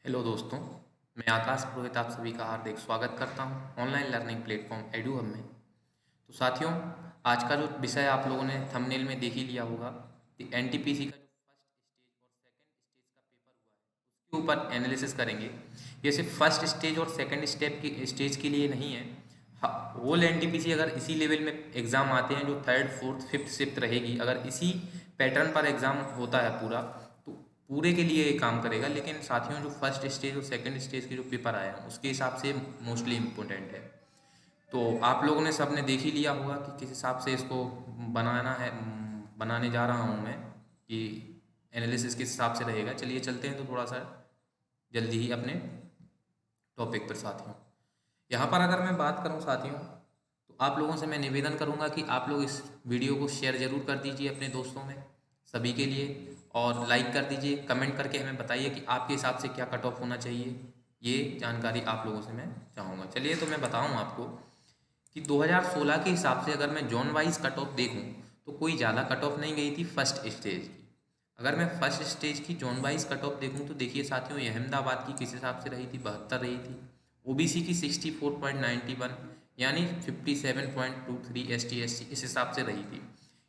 Hello दोस्तों, मैं आकाश पुरोहित आप सभी का हार्दिक स्वागत करता हूं ऑनलाइन लर्निंग प्लेटफॉर्म एडूहब में। तो साथियों, आज का जो विषय आप लोगों ने थंबनेल में देख ही लिया होगा कि एनटीपीसी का जो फर्स्ट स्टेज और सेकंड स्टेज का पेपर हुआ है उसके ऊपर एनालिसिस करेंगे। ये सिर्फ फर्स्ट स्टेज और सेकंड स्टेज के लिए नहीं है। होल एनटीपीसी अगर इसी लेवल में एग्ज़ाम आते हैं जो थर्ड फोर्थ फिफ्थ सिक्स्थ रहेगी, अगर इसी पैटर्न पर एग्ज़ाम होता है पूरा, तो पूरे के लिए ये काम करेगा। लेकिन साथियों, जो फर्स्ट स्टेज और सेकंड स्टेज के जो पेपर आए हैं उसके हिसाब से मोस्टली इम्पोर्टेंट है। तो आप लोगों ने सबने देख ही लिया होगा कि किस हिसाब से इसको बनाना है, बनाने जा रहा हूँ मैं, कि एनालिसिस किस हिसाब से रहेगा। चलिए चलते हैं तो थोड़ा सा जल्दी ही अपने टॉपिक पर साथियों। यहाँ पर अगर मैं बात करूँ साथियों, तो आप लोगों से मैं निवेदन करूँगा कि आप लोग इस वीडियो को शेयर ज़रूर कर दीजिए अपने दोस्तों में सभी के लिए, और लाइक कर दीजिए। कमेंट करके हमें बताइए कि आपके हिसाब से क्या कट ऑफ होना चाहिए। ये जानकारी आप लोगों से मैं चाहूँगा। चलिए तो मैं बताऊँ आपको कि 2016 के हिसाब से अगर मैं जोन वाइज कट ऑफ देखूँ तो कोई ज़्यादा कट ऑफ नहीं गई थी फर्स्ट स्टेज की। अगर मैं फर्स्ट स्टेज की जोन वाइज कट ऑफ देखूँ तो देखिए साथियों, ये अहमदाबाद की किस हिसाब से रही थी, 72 रही थी। ओबीसी की 64.91 यानी 57.23, ST SC इस हिसाब से रही थी।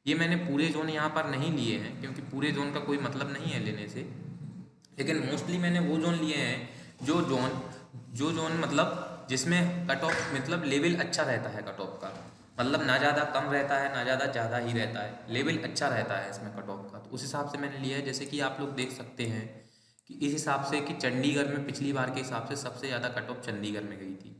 ये मैंने पूरे जोन यहाँ पर नहीं लिए हैं क्योंकि पूरे जोन का कोई मतलब नहीं है लेने से, लेकिन मोस्टली मैंने वो जोन लिए हैं जो जोन मतलब जिसमें कट ऑफ मतलब लेवल अच्छा रहता है कट ऑफ का, मतलब ना ज़्यादा कम रहता है ना ज़्यादा ही रहता है, लेवल अच्छा रहता है इसमें कट ऑफ का। तो उस हिसाब से मैंने लिया है। जैसे कि आप लोग देख सकते हैं कि इस हिसाब से कि चंडीगढ़ में पिछली बार के हिसाब से सबसे ज़्यादा कट ऑफ चंडीगढ़ में गई थी।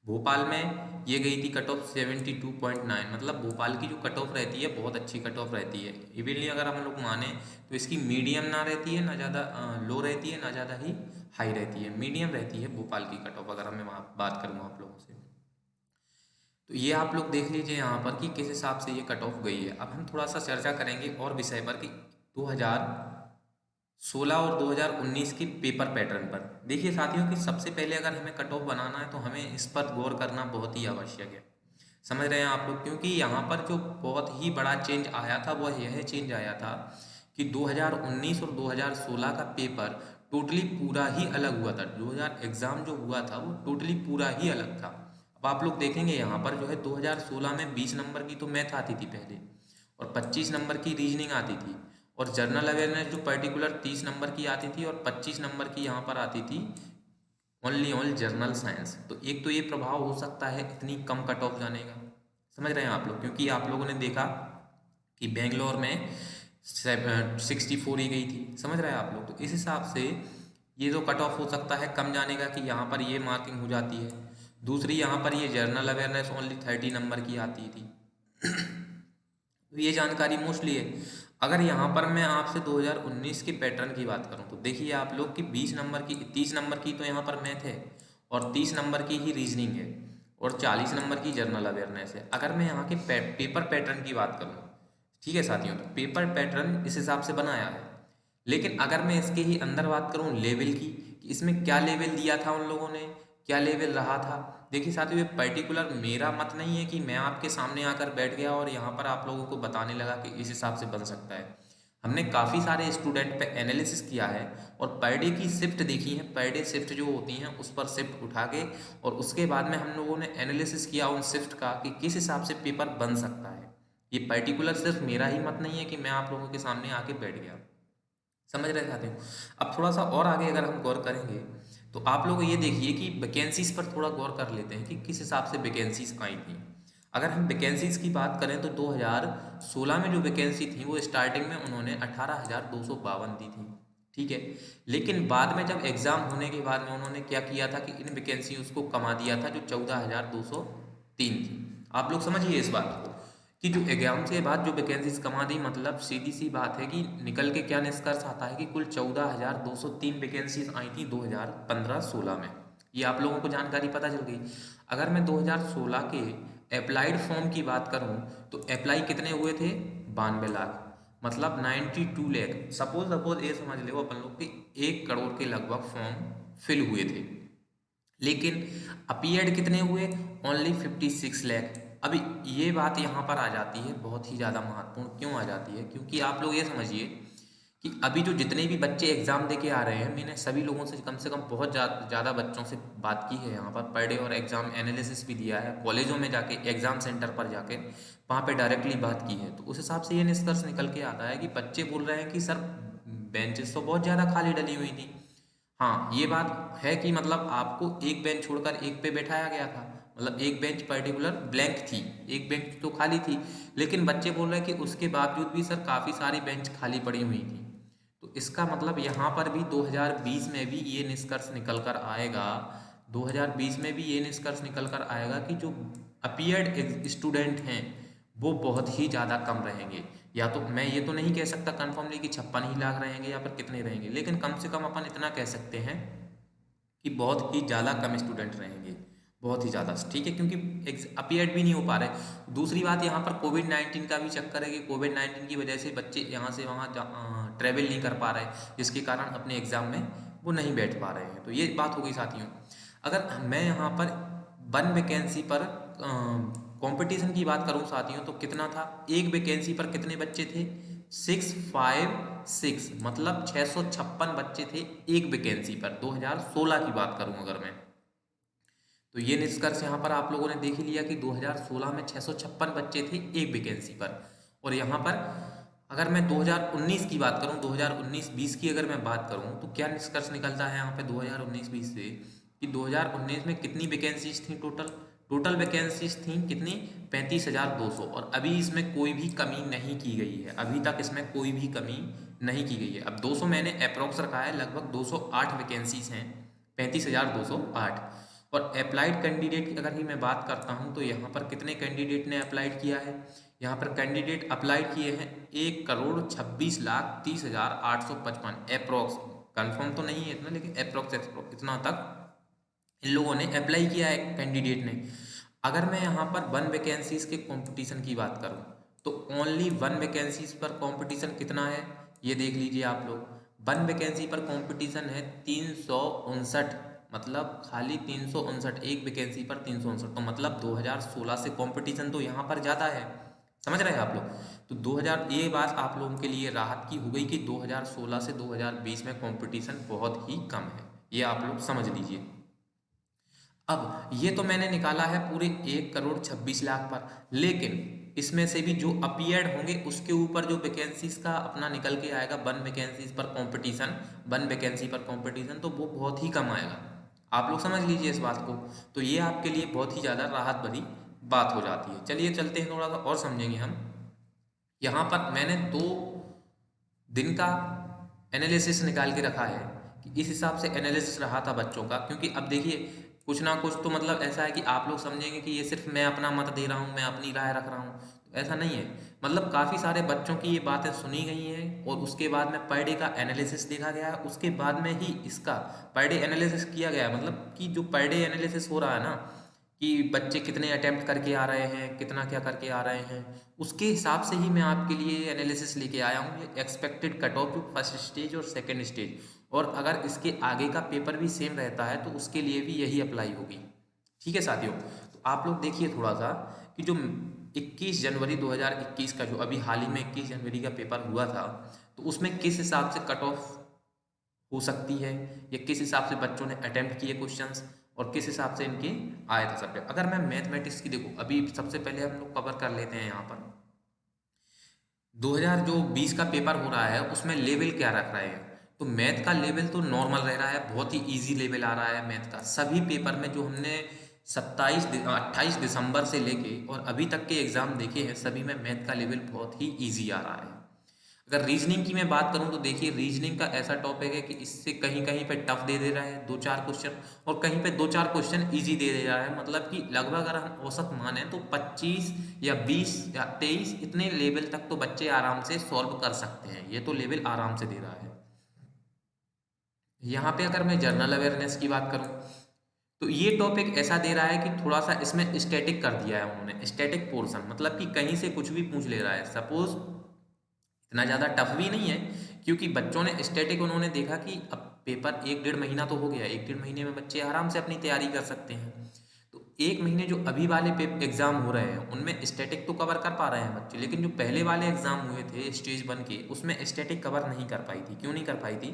भोपाल में ये गई थी कट ऑफ 72.9, मतलब भोपाल की जो कट ऑफ रहती है बहुत अच्छी कट ऑफ रहती है। इवनली अगर हम लोग माने तो इसकी मीडियम ना रहती है, ना ज़्यादा लो रहती है, ना ज़्यादा ही हाई रहती है, मीडियम रहती है भोपाल की कट ऑफ, अगर मैं वहाँ बात करूँ आप लोगों से। तो ये आप लोग देख लीजिए यहाँ पर कि किस हिसाब से ये कट ऑफ गई है। अब हम थोड़ा सा चर्चा करेंगे और विषय पर कि 2016 और 2019 की पेपर पैटर्न पर। देखिए साथियों कि सबसे पहले अगर हमें कट ऑफ बनाना है तो हमें इस पर गौर करना बहुत ही आवश्यक है। समझ रहे हैं आप लोग, क्योंकि यहाँ पर जो बहुत ही बड़ा चेंज आया था वह यह चेंज आया था कि 2019 और 2016 का पेपर टोटली पूरा ही अलग हुआ था। 2000 एग्ज़ाम जो हुआ था वो टोटली पूरा ही अलग था। अब आप लोग देखेंगे यहाँ पर जो है 2016 में 20 नंबर की तो मैथ आती थी पहले, और 25 नंबर की रीजनिंग आती थी, और जनरल अवेयरनेस जो पर्टिकुलर 30 नंबर की आती थी, और 25 नंबर की यहाँ पर आती थी ओनली ऑन जनरल साइंस। तो एक तो ये प्रभाव हो सकता है इतनी कम कट ऑफ जाने का। समझ रहे हैं आप लोग, क्योंकि आप लोगों ने देखा कि बेंगलोर में 64 ही गई थी। समझ रहे हैं आप लोग, तो इस हिसाब से ये जो कट ऑफ हो सकता है कम जाने का कि यहाँ पर ये मार्किंग हो जाती है। दूसरी यहाँ पर ये जर्नल अवेयरनेस ओनली 30 नंबर की आती थी। तो ये जानकारी मोस्टली है। अगर यहाँ पर मैं आपसे 2019 के पैटर्न की बात करूँ तो देखिए आप लोग कि 20 नंबर की 30 नंबर की तो यहाँ पर मैथ है, और 30 नंबर की ही रीजनिंग है, और 40 नंबर की जनरल अवेयरनेस है। अगर मैं यहाँ के पेपर पैटर्न की बात करूँ, ठीक है साथियों, तो पेपर पैटर्न इस हिसाब से बनाया है। लेकिन अगर मैं इसके ही अंदर बात करूँ लेवल की, कि इसमें क्या लेवल दिया था उन लोगों ने, क्या लेवल रहा था। देखिए साथियों, ये पर्टिकुलर मेरा मत नहीं है कि मैं आपके सामने आकर बैठ गया और यहाँ पर आप लोगों को बताने लगा कि इस हिसाब से बन सकता है। हमने काफ़ी सारे स्टूडेंट पे एनालिसिस किया है और पर डे की शिफ्ट देखी है। पर डे शिफ्ट जो होती हैं उस पर शिफ्ट उठा के, और उसके बाद में हम लोगों ने एनालिसिस किया उन शिफ्ट का कि किस हिसाब से पेपर बन सकता है। ये पर्टिकुलर सिर्फ मेरा ही मत नहीं है कि मैं आप लोगों के सामने आके बैठ गया। समझ रहे साथियों। अब थोड़ा सा और आगे अगर हम गौर करेंगे तो आप लोग ये देखिए कि वैकेंसीज पर थोड़ा गौर कर लेते हैं कि किस हिसाब से वैकेंसीज आई थी। अगर हम वैकेंसीज की बात करें तो 2016 में जो वैकेंसी थी वो स्टार्टिंग में उन्होंने 18,252 दी थी, ठीक है। लेकिन बाद में जब एग्ज़ाम होने के बाद में उन्होंने क्या किया था कि इन वैकेंसी उसको कमा दिया था, जो 14,203 थी। आप लोग समझिए इस बात को कि जो एग्जाम के बाद जो वैकेंसीज कमा दी, मतलब सीधी सी बात है कि निकल के क्या निष्कर्ष आता है कि कुल 14,203 वैकेंसीज आई थी 2015-16 में। ये आप लोगों को जानकारी पता चल गई। अगर मैं 2016 के अप्लाइड फॉर्म की बात करूं तो अप्लाई कितने हुए थे, 92 लाख, मतलब 92 लाख। सपोज ये समझ लो अपन लोग कि 1 करोड़ के लगभग फॉर्म फिल हुए थे, लेकिन अपीयर्ड कितने हुए, ओनली 56 लाख। अभी ये बात यहाँ पर आ जाती है बहुत ही ज़्यादा महत्वपूर्ण क्यों आ जाती है, क्योंकि आप लोग ये समझिए कि अभी जो जितने भी बच्चे एग्ज़ाम दे के आ रहे हैं, मैंने सभी लोगों से कम बहुत ज़्यादा बच्चों से बात की है यहाँ पर डे, और एग्ज़ाम एनालिसिस भी दिया है कॉलेजों में जाके, एग्ज़ाम सेंटर पर जाके वहाँ पे डायरेक्टली बात की है। तो उस हिसाब से ये निष्कर्ष निकल के आता है कि बच्चे बोल रहे हैं कि सर बेंचेस तो बहुत ज़्यादा खाली डली हुई थी। हाँ, ये बात है कि मतलब आपको एक बेंच छोड़कर एक पे बैठाया गया था, मतलब एक बेंच पर्टिकुलर ब्लैंक थी, एक बेंच तो खाली थी, लेकिन बच्चे बोल रहे हैं कि उसके बावजूद भी सर काफ़ी सारी बेंच खाली पड़ी हुई थी। तो इसका मतलब यहाँ पर भी 2020 में भी ये निष्कर्ष निकल कर आएगा, 2020 में भी ये निष्कर्ष निकल कर आएगा कि जो अपीयर्ड स्टूडेंट हैं वो बहुत ही ज़्यादा कम रहेंगे। या तो मैं ये तो नहीं कह सकता कन्फर्मली कि 56 ही लाख रहेंगे या फिर कितने रहेंगे, लेकिन कम से कम अपन इतना कह सकते हैं कि बहुत ही ज़्यादा कम स्टूडेंट रहेंगे, बहुत ही ज़्यादा, ठीक है, क्योंकि अपीयर्ड भी नहीं हो पा रहे। दूसरी बात यहाँ पर कोविड-19 का भी चक्कर है कि कोविड-19 की वजह से बच्चे यहाँ से वहाँ ट्रैवल नहीं कर पा रहे, जिसके कारण अपने एग्ज़ाम में वो नहीं बैठ पा रहे हैं। तो ये बात हो गई साथियों। अगर मैं यहाँ पर 1 वैकेंसी पर कंपटीशन की बात करूँ साथियों, तो कितना था, एक वैकेंसी पर कितने बच्चे थे, 656, मतलब 656 बच्चे थे एक वैकेंसी पर, 2016 की बात करूं अगर मैं। तो ये निष्कर्ष यहाँ पर आप लोगों ने देख ही लिया कि 2016 में 656 बच्चे थे एक वैकेंसी पर। और यहाँ पर अगर मैं 2019 की बात करूं, 2019-20 की अगर मैं बात करूं, तो क्या निष्कर्ष निकलता है यहाँ पे 2019-20 से कि 2019 में कितनी वैकेंसीज थी टोटल, टोटल वैकेंसीज थी कितनी, 35,200, और अभी इसमें कोई भी कमी नहीं की गई है, अभी तक इसमें कोई भी कमी नहीं की गई है। अब 200 मैंने अप्रोक्स रखा है, लगभग 208 वैकेंसीज हैं, 35,208। और अप्लाइड कैंडिडेट की अगर ही मैं बात करता हूं, तो यहाँ पर कितने कैंडिडेट ने अप्लाइड किया है, यहाँ पर कैंडिडेट अप्लाइड किए हैं 1,26,30,855 अप्रोक्स, कन्फर्म तो नहीं है इतना, लेकिन अप्रोक्स इतना तक इन लोगों ने अप्लाई किया है कैंडिडेट ने। अगर मैं यहाँ पर 1 वैकेंसीज के कंपटीशन की बात करूँ, तो ओनली 1 वैकेंसीज पर कंपटीशन कितना है, ये देख लीजिए आप लोग। 1 वैकेंसी पर कंपटीशन है 359, मतलब खाली 359, एक वैकेंसी पर 359, तो मतलब 2016 से कंपटीशन तो यहाँ पर ज़्यादा है, समझ रहे हैं आप लोग। तो 2000, ये बात आप लोगों के लिए राहत की हो गई कि 2016 से 2020 में कंपटीशन बहुत ही कम है, ये आप लोग समझ लीजिए। अब ये तो मैंने निकाला है पूरे 1,26,00,000 पर, लेकिन इसमें से भी जो अपीयर्ड होंगे उसके ऊपर जो वैकेंसीज का अपना निकल के आएगा, 1 वैकेंसीज पर कंपटीशन, 1 वैकेंसी पर कंपटीशन, तो वो बहुत ही कम आएगा। आप लोग समझ लीजिए इस बात को। तो ये आपके लिए बहुत ही ज़्यादा राहत भरी बात हो जाती है। चलिए चलते हैं, थोड़ा सा और समझेंगे हम। यहाँ पर मैंने 2 दिन का एनालिसिस निकाल के रखा है कि इस हिसाब से एनालिसिस रहा था बच्चों का, क्योंकि अब देखिए कुछ ना कुछ तो मतलब ऐसा है कि आप लोग समझेंगे कि ये सिर्फ मैं अपना मत दे रहा हूँ, मैं अपनी राय रख रहा हूँ, तो ऐसा नहीं है। मतलब काफ़ी सारे बच्चों की ये बातें सुनी गई हैं, और उसके बाद में पर डे का एनालिसिस देखा गया है, उसके बाद में ही इसका पर डे एनालिसिस किया गया है। मतलब कि जो पर डे एनालिसिस हो रहा है ना, कि बच्चे कितने अटेम्प्ट करके आ रहे हैं, कितना क्या करके आ रहे हैं, उसके हिसाब से ही मैं आपके लिए एनालिसिस लेके आया हूँ। ये एक्सपेक्टेड कट ऑफ जो फर्स्ट स्टेज और सेकंड स्टेज, और अगर इसके आगे का पेपर भी सेम रहता है तो उसके लिए भी यही अप्लाई होगी। ठीक है साथियों, तो आप लोग देखिए थोड़ा सा कि जो 21 जनवरी 2021 का जो अभी हाल ही में 21 जनवरी का पेपर हुआ था, तो उसमें किस हिसाब से कट ऑफ हो सकती है, या किस हिसाब से बच्चों ने अटेम्प्ट किए क्वेश्चंस, और किस हिसाब से इनके आए थे सब्जेक्ट। अगर मैं मैथमेटिक्स की देखो, अभी सबसे पहले हम लोग कवर कर लेते हैं यहाँ पर 2020 का पेपर हो रहा है, उसमें लेवल क्या रख रहे हैं। तो मैथ का लेवल तो नॉर्मल रह रहा है, बहुत ही इजी लेवल आ रहा है मैथ का। सभी पेपर में जो हमने 28 दिसंबर से लेके और अभी तक के एग्जाम देखे हैं, सभी में मैथ का लेवल बहुत ही ईजी आ रहा है। अगर रीजनिंग की मैं बात करूं, तो देखिए रीजनिंग का ऐसा टॉपिक है कि इससे कहीं कहीं पे टफ दे दे रहा है 2-4 क्वेश्चन, और कहीं पे 2-4 क्वेश्चन इजी दे दे रहा है। मतलब कि लगभग अगर हम औसत माने तो 25 या 20 या 23 इतने लेवल तक तो बच्चे आराम से सॉल्व कर सकते हैं, ये तो लेवल आराम से दे रहा है। यहाँ पे अगर मैं जर्नल अवेयरनेस की बात करूँ, तो ये टॉपिक ऐसा दे रहा है कि थोड़ा सा इसमें स्टैटिक कर दिया है उन्होंने, स्टैटिक पोर्शन, मतलब कि कहीं से कुछ भी पूछ ले रहा है। सपोज इतना ज़्यादा टफ भी नहीं है, क्योंकि बच्चों ने स्टैटिक उन्होंने देखा कि अब पेपर 1-1.5 महीना तो हो गया, 1-1.5 महीने में बच्चे आराम से अपनी तैयारी कर सकते हैं। तो एक महीने जो अभी वाले एग्ज़ाम हो रहे हैं उनमें स्टैटिक तो कवर कर पा रहे हैं बच्चे, लेकिन जो पहले वाले एग्ज़ाम हुए थे स्टेज 1 के उसमें स्टैटिक कवर नहीं कर पाई थी। क्यों नहीं कर पाई थी?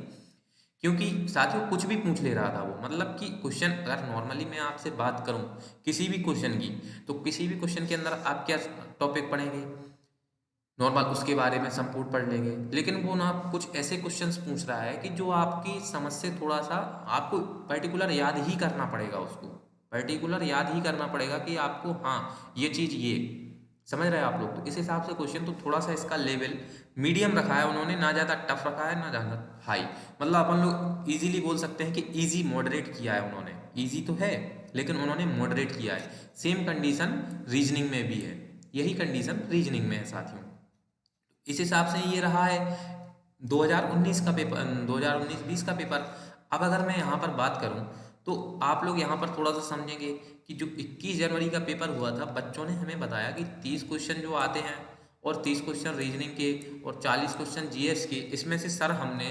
क्योंकि साथियों कुछ भी पूछ ले रहा था वो, मतलब कि क्वेश्चन अगर नॉर्मली मैं आपसे बात करूं किसी भी क्वेश्चन की, तो किसी भी क्वेश्चन के अंदर आप क्या टॉपिक पढ़ेंगे, नॉर्मल उसके बारे में संपूर्ण पढ़ लेंगे। लेकिन वो ना कुछ ऐसे क्वेश्चंस पूछ रहा है कि जो आपकी समझ से थोड़ा सा आपको पर्टिकुलर याद ही करना पड़ेगा, उसको पर्टिकुलर याद ही करना पड़ेगा कि आपको हाँ ये चीज़ ये समझ रहे हैं आप लोग। तो इस हिसाब से क्वेश्चन तो थोड़ा सा इसका लेवल मीडियम रखा है उन्होंने, ना ज़्यादा टफ रखा है ना ज़्यादा हाई। मतलब अपन लोग इजीली बोल सकते हैं कि इजी मॉडरेट किया है उन्होंने। इजी तो है लेकिन उन्होंने मॉडरेट किया है। सेम कंडीशन रीजनिंग में भी है, यही कंडीशन रीजनिंग में है साथियों। इस हिसाब से ये रहा है 2019 का पेपर, 2019-20 का पेपर। अब अगर मैं यहाँ पर बात करूँ तो आप लोग यहाँ पर थोड़ा सा समझेंगे कि जो 21 जनवरी का पेपर हुआ था, बच्चों ने हमें बताया कि 30 क्वेश्चन जो आते हैं और 30 क्वेश्चन रीजनिंग के और 40 क्वेश्चन जीएस के, इसमें से सर हमने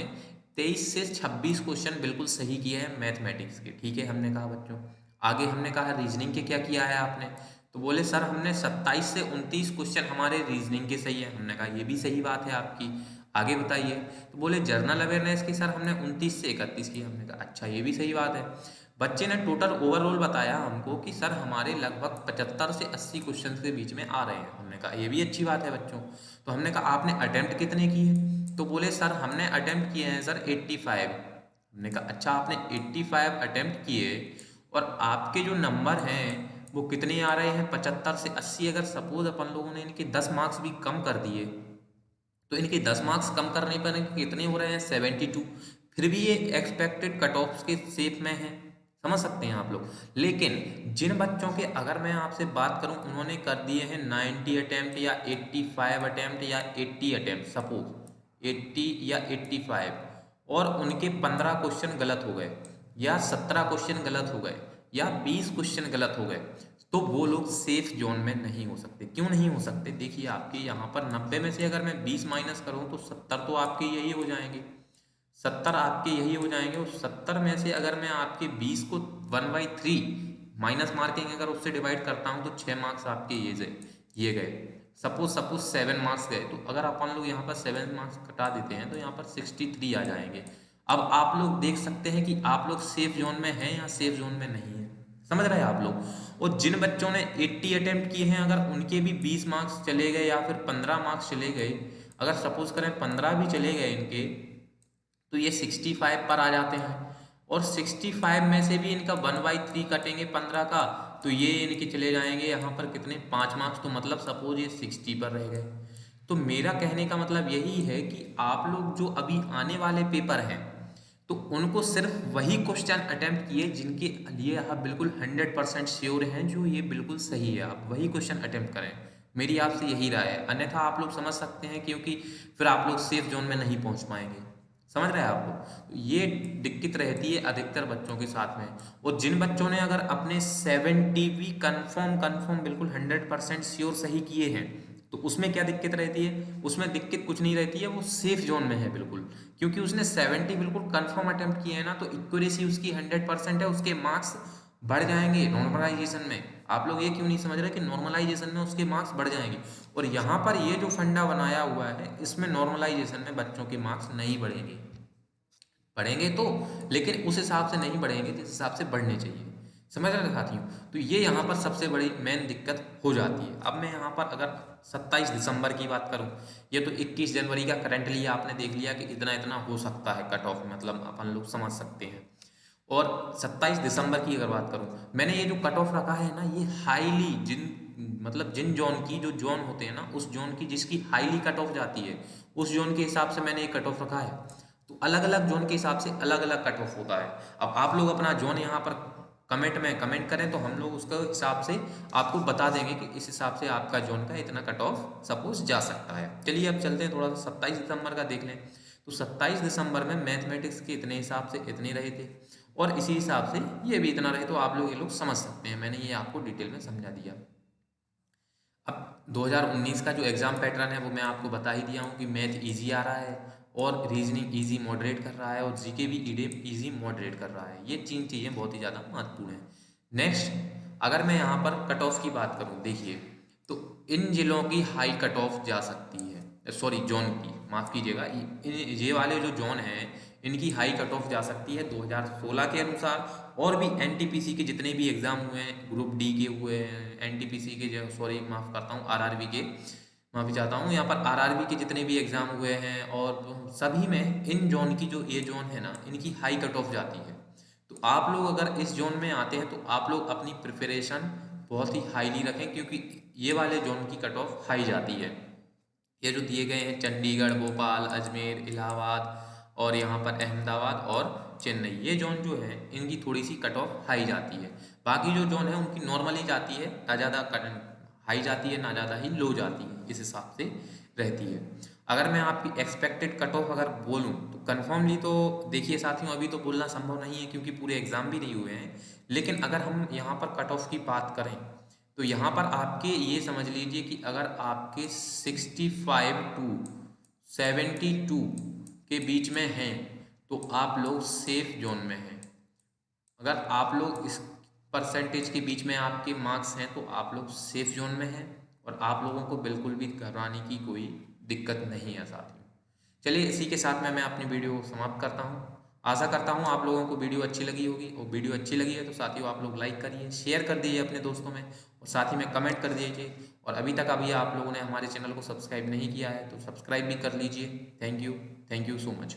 23 से 26 क्वेश्चन बिल्कुल सही किए हैं मैथमेटिक्स के। ठीक है, हमने कहा बच्चों। आगे हमने कहा रीजनिंग के क्या किया है आपने, तो बोले सर हमने 27 से 29 क्वेश्चन हमारे रीजनिंग के सही है। हमने कहा ये भी सही बात है आपकी, आगे बताइए। तो बोले जर्नल अवेयरनेस की सर हमने 29 से 31 की। हमने कहा अच्छा ये भी सही बात है। बच्चे ने टोटल ओवरऑल बताया हमको कि सर हमारे लगभग 75 से 80 क्वेश्चन के बीच में आ रहे हैं। हमने कहा ये भी अच्छी बात है बच्चों। तो हमने कहा आपने अटेम्प्ट कितने किए, तो बोले सर हमने अटेम्प्ट किए हैं सर 85। हमने कहा अच्छा आपने 85 अटेम्प्ट किए और आपके जो नंबर हैं वो कितने आ रहे हैं 75 से 80। अगर सपोज अपन लोगों ने इनके 10 मार्क्स भी कम कर दिए तो इनके 10 मार्क्स कम करने पर इनके कितने हो रहे हैं 72। फिर भी ये एक्सपेक्टेड कट ऑफ के शेप में है, समझ सकते हैं आप लोग। लेकिन जिन बच्चों के अगर मैं आपसे बात करूं उन्होंने कर दिए हैं 90 अटेम्प्ट या 85 अटेम्प्ट या 80 अटेम्प्ट, सपोज 80 या 85, और उनके 15 क्वेश्चन गलत हो गए या 17 क्वेश्चन गलत हो गए या 20 क्वेश्चन गलत हो गए, तो वो लोग सेफ जोन में नहीं हो सकते। क्यों नहीं हो सकते? देखिए आपके यहाँ पर 90 में से अगर मैं 20 माइनस करूँ तो 70 तो आपके यही हो जाएंगे, 70 आपके यही हो जाएंगे। और 70 में से अगर मैं आपके 20 को 1/3 माइनस मार्किंग अगर उससे डिवाइड करता हूँ तो 6 मार्क्स आपके ये गए। सपोज 7 मार्क्स गए, तो अगर अपन लोग यहाँ पर 7 मार्क्स कटा देते हैं तो यहाँ पर 63 आ जाएंगे। अब आप लोग देख सकते हैं कि आप लोग सेफ जोन में हैं या सेफ जोन में नहीं है, समझ रहे हैं आप लोग। और जिन बच्चों ने 80 अटेम्प्ट किए हैं अगर उनके भी 20 मार्क्स चले गए या फिर 15 मार्क्स चले गए, अगर सपोज करें 15 भी चले गए इनके, तो ये 65 पर आ जाते हैं। और 65 में से भी इनका 1/3 कटेंगे 15 का, तो ये इनके चले जाएंगे यहाँ पर कितने 5 मार्क्स। तो मतलब सपोज ये 60 पर रह गए। तो मेरा कहने का मतलब यही है कि आप लोग जो अभी आने वाले पेपर हैं तो उनको सिर्फ वही क्वेश्चन अटेम्प्ट किए जिनके लिए आप बिल्कुल 100% श्योर हैं, जो ये बिल्कुल सही है, आप वही क्वेश्चन अटेम्प्ट करें। मेरी आपसे यही राय है, अन्यथा आप लोग समझ सकते हैं क्योंकि फिर आप लोग सेफ जोन में नहीं पहुंच पाएंगे। समझ रहे हैं आप लोग? तो ये दिक्कत रहती है अधिकतर बच्चों के साथ में। और जिन बच्चों ने अगर अपने 70 भी कन्फर्म बिल्कुल 100% श्योर सही किए हैं तो उसमें क्या दिक्कत रहती है? उसमें दिक्कत कुछ नहीं रहती है, वो सेफ जोन में है बिल्कुल। क्योंकि उसने 70 बिल्कुल कंफर्म अटेम्प्ट किए हैं ना, तो इक्यूरेसी उसकी 100% है, उसके मार्क्स बढ़ जाएंगे नॉर्मलाइजेशन में। आप लोग ये क्यों नहीं समझ रहे कि नॉर्मलाइजेशन में उसके मार्क्स बढ़ जाएंगे? और यहाँ पर ये जो फंडा बनाया हुआ है इसमें नॉर्मलाइजेशन में बच्चों के मार्क्स नहीं बढ़ेंगे, बढ़ेंगे तो लेकिन उस हिसाब से नहीं बढ़ेंगे जिस हिसाब से बढ़ने चाहिए। समझ रहे हैं साथियों? तो ये यहाँ पर सबसे बड़ी मेन दिक्कत हो जाती है। अब मैं यहाँ पर अगर 27 दिसंबर की बात करूँ, ये तो 21 जनवरी का करंटली आपने देख लिया कि इतना इतना हो सकता है कट ऑफ, मतलब अपन लोग समझ सकते हैं। और 27 दिसंबर की अगर बात करूँ, मैंने ये जो कट ऑफ रखा है ना, ये हाईली जिन जोन की जो जोन होते हैं ना, उस जोन की जिसकी हाईली कट ऑफ जाती है उस जोन के हिसाब से मैंने ये कट ऑफ रखा है। तो अलग अलग जोन के हिसाब से अलग अलग कट ऑफ होता है। अब आप लोग अपना जोन यहाँ पर कमेंट में कमेंट करें तो हम लोग उसके हिसाब से आपको बता देंगे कि इस हिसाब से आपका जोन का इतना कट ऑफ सपोज जा सकता है। चलिए अब चलते हैं थोड़ा सा 27 दिसंबर का देख लें। तो 27 दिसंबर में मैथमेटिक्स के इतने हिसाब से इतने रहे थे और इसी हिसाब से ये भी इतना रहे, तो आप लोग ये लोग समझ सकते हैं, मैंने ये आपको डिटेल में समझा दिया। अब 2019 का जो एग्ज़ाम पैटर्न है वो मैं आपको बता ही दिया हूँ कि मैथ इजी आ रहा है और रीजनिंग इजी मॉडरेट कर रहा है और जीके भी ईडे इजी मॉडरेट कर रहा है। ये तीन चीज़ें बहुत ही ज़्यादा महत्वपूर्ण हैं। नेक्स्ट अगर मैं यहाँ पर कट ऑफ की बात करूँ, देखिए तो इन जिलों की हाई कट ऑफ जा सकती है, सॉरी जोन की, माफ़ कीजिएगा, ये वाले जो जोन हैं इनकी हाई कट ऑफ जा सकती है 2016 के अनुसार। और भी एनटीपीसी के जितने भी एग्ज़ाम हुए हैं, ग्रुप डी के हुए हैं, एनटीपीसी के जो, सॉरी माफ़ करता हूँ, आरआरबी के, माफ़ी चाहता हूँ, यहाँ पर आरआरबी के जितने भी एग्ज़ाम हुए हैं और सभी में इन जोन की जो ये जोन है ना, इनकी हाई कट ऑफ जाती है। तो आप लोग अगर इस जोन में आते हैं तो आप लोग अपनी प्रिपरेशन बहुत ही हाईली रखें, क्योंकि ये वाले जोन की कट ऑफ हाई जाती है। ये जो दिए गए हैं चंडीगढ़, भोपाल, अजमेर, इलाहाबाद और यहाँ पर अहमदाबाद और चेन्नई, ये जोन जो है इनकी थोड़ी सी कट ऑफ हाई जाती है। बाकी जो जोन है उनकी नॉर्मली जाती है, ना ज़्यादा हाई जाती है ना ज़्यादा ही लो जाती है, इस हिसाब से रहती है। अगर मैं आपकी एक्सपेक्टेड कट ऑफ अगर बोलूँ तो कन्फर्मली तो देखिए साथियों, अभी तो बोलना संभव नहीं है क्योंकि पूरे एग्ज़ाम भी नहीं हुए हैं। लेकिन अगर हम यहाँ पर कट ऑफ की बात करें तो यहाँ पर आपके ये समझ लीजिए कि अगर आपके 65 टू 72 के बीच में हैं तो आप लोग सेफ जोन में हैं। अगर आप लोग इस परसेंटेज के बीच में आपके मार्क्स हैं तो आप लोग सेफ जोन में हैं और आप लोगों को बिल्कुल भी घबराने की कोई दिक्कत नहीं है साथियों। चलिए इसी के साथ में मैं अपनी वीडियो समाप्त करता हूँ। आशा करता हूँ आप लोगों को वीडियो अच्छी लगी होगी, और वीडियो अच्छी लगी है तो साथियों आप लोग लाइक करिए, शेयर कर दीजिए अपने दोस्तों में, और साथ ही में कमेंट कर दीजिए। और अभी तक अभी आप लोगों ने हमारे चैनल को सब्सक्राइब नहीं किया है तो सब्सक्राइब भी कर लीजिए। Thank you so much.